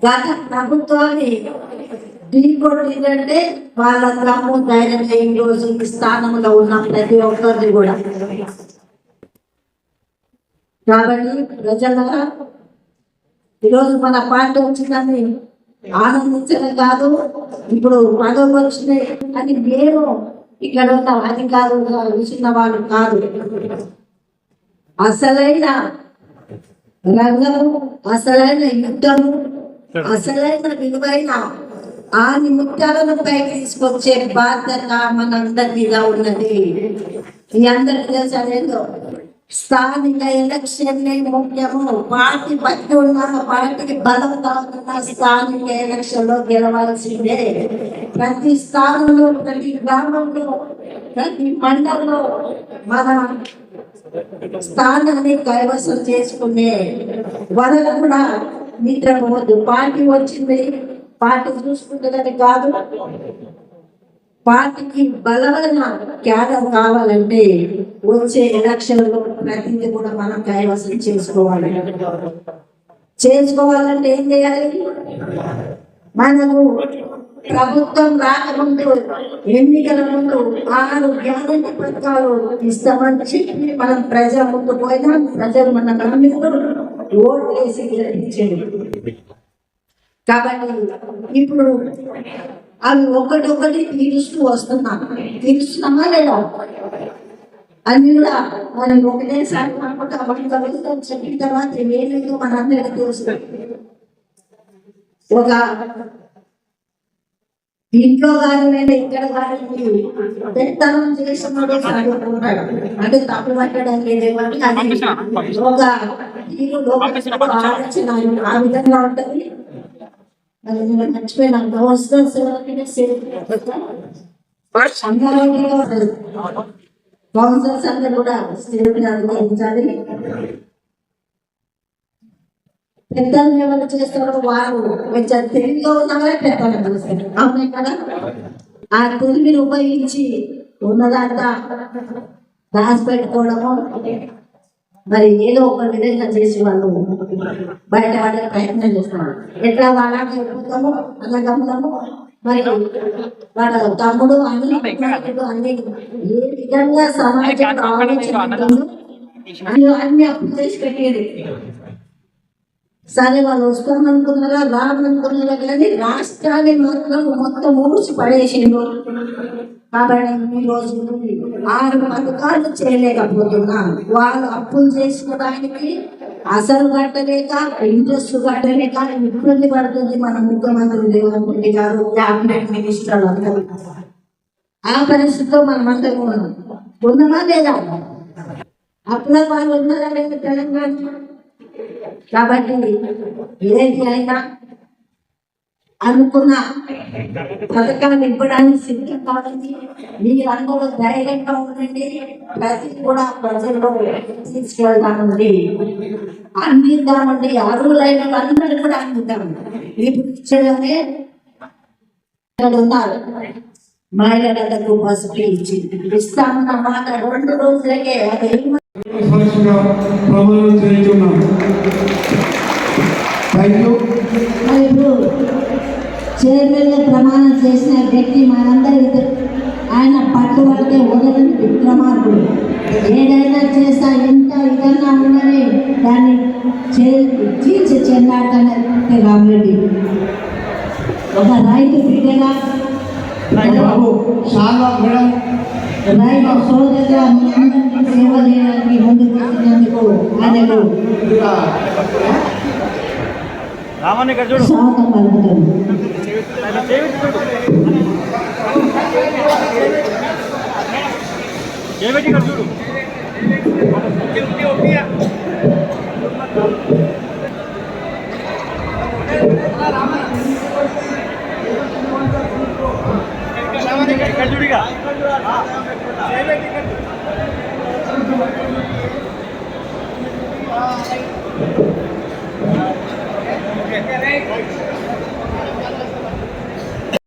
గత ప్రభుత్వాన్ని ఢీకొట్టిందంటే వాళ్ళ తమ్ము ధైర్యంగా ఈ రోజు ఈ స్థానంలో ఉన్న ప్రతి ఒక్కరిని కూడా. కాబట్టి ప్రజలారా ఈరోజు మన పార్టీ వచ్చిందని ఆనందించడం కాదు, ఇప్పుడు పదవి వచ్చినాయి అని మేము ఇక్కడ ఉన్న అధికారులుగా వచ్చిన వాళ్ళు కాదు. అసలైన రంగము, అసలైన యుద్ధము, అసలైన విలువైన ఆ నిమిత్తాలను పైకి తీసుకొచ్చే బాధ్యత మనందరిగా ఉన్నది. మీ అందరికీ తెలుసా, స్థానిక ఎలక్షన్లే ముఖ్యము. పార్టీ బట్టి ఉన్న పార్టీకి బలం కాకుండా స్థానిక ఎలక్షన్ లో గెలవాల్సిందే. ప్రతి స్థానంలో, ప్రతి గ్రామంలో, ప్రతి మండలంలో మన స్థానాన్ని కైవసం చేసుకునే వరకు కూడా నిద్రపోవద్దు. పార్టీ వచ్చింది, పార్టీ చూసుకుంటుందని కాదు. పార్టీకి బలమైన క్యాడర్ కావాలంటే వచ్చే ఎలక్షన్లో ప్రతిదీ కూడా మనం కైవసం చేసుకోవాలంటే ఏం చేయాలి? మనకు ప్రభుత్వం రాకముందు, ఎన్నికల ముందు 6 గ్యారెంటీ పథకాలు ఇస్తామని చెప్పి మనం ప్రజల ముందు పోయినా ప్రజలు మన నమ్మితో ఓటు వేసి గెలిపించేది. కాబట్టి ఇప్పుడు అవి ఒకటొకటి తీరుస్తున్నామా లేదా అని కూడా మనం ఒకటేసారి చెప్పిన తర్వాత ఏలేదు మన అందరికీ తెలుసు. ఒక ఇంట్లో కానీ ఇక్కడ కానీ పెత్తనం చేసినాడు చదువుకుంటాడు అంటే తప్పు పట్టడం లేదేమంటే అది ఒక ఆలోచన ఆ విధంగా ఉంటుంది. మర్చిపోయినా కౌన్సిలర్స్ అందరూ కూడా సేవలు అనుభవించాలి. పెద్దలు ఎవరు చేస్తారో వారు కొంచెం తెలుగులో ఉన్నవారే పెద్దలు చేస్తారు. అవునా కదా? ఆ తెలుగుని ఉపయోగించి ఉన్నదంతా రాసి పెట్టుకోవడము, మరి ఏదో ఒక విధంగా చేసి వాళ్ళు బయట పడే ప్రయత్నం చేస్తున్నారు. ఎట్లా వాళ్ళ చెప్పుతాము అన్నదమ్ములము, మరి వాళ్ళ తమ్ముడు అన్ని ఏ విధంగా సమాజం ఆలోచన అన్ని అప్పు చేసి పెట్టేది. సరే వాళ్ళు వస్తామనుకున్నారా రామనుకున్నారా కానీ రాష్ట్రాన్ని మాత్రం మొత్తం ఊడ్చి పడేసిండు. కాబట్టి ఈ రోజు 6 పథకాలు చేయలేకపోతున్నాను. వాళ్ళు అప్పులు చేసిన దానికి అసలు కట్టలేక, ఇంట్రెస్ట్ కట్టలేక ఇబ్బంది పడుతుంది మన ముఖ్యమంత్రి రేవంత్ రెడ్డి గారు, క్యాబినెట్ మినిస్టర్లు అందరూ. ఆ పరిస్థితిలో మనం అందరం ఉన్నామా లేదా? అప్పుల వాళ్ళు ఉన్నారా లేదా తెలంగాణ? కాబట్టి ఏది అయినా అనుకున్న పథకాన్ని ఇవ్వడానికి సిద్ధం కావాలి. మీరందరూ ధైర్యంగా ఉండండి. ప్రతి కూడా ప్రజల్లో తీసుకెళ్తామండి, అందిద్దామండి. అర్హులైన అందరూ కూడా అందిద్దాము. ఇప్పుడు ఇచ్చడమే ఇక్కడ ఉన్నారు. మహిళలకు బస్సు ఇచ్చి ఇస్తామన్న మాట 2 రోజులకే అది ప్రమాణం చేస్తున్నాం. ఇప్పుడు చైర్మన్ గా ప్రమాణం చేసిన వ్యక్తి మనందరికీ ఆయన పట్టుబడితే వదలని విక్రమార్కుడు. ఏదైనా చేస్తా ఎంత విధంగా ఉందని దాన్ని తీర్చి చెందాడనే రామరెడ్డి ఒక రైతు బిడ్డగా రైతు సోదరుగా మీ అందరికీ సేవ చేయడానికి ముందుకు వచ్చినందుకు ఆయనకు స్వాగతం పలుకుతాను. చేయబెట్టి ఇక్కడ చూడు. ఇక్కడ చూడు ఇక. చేయబెట్టి ఇక్కడ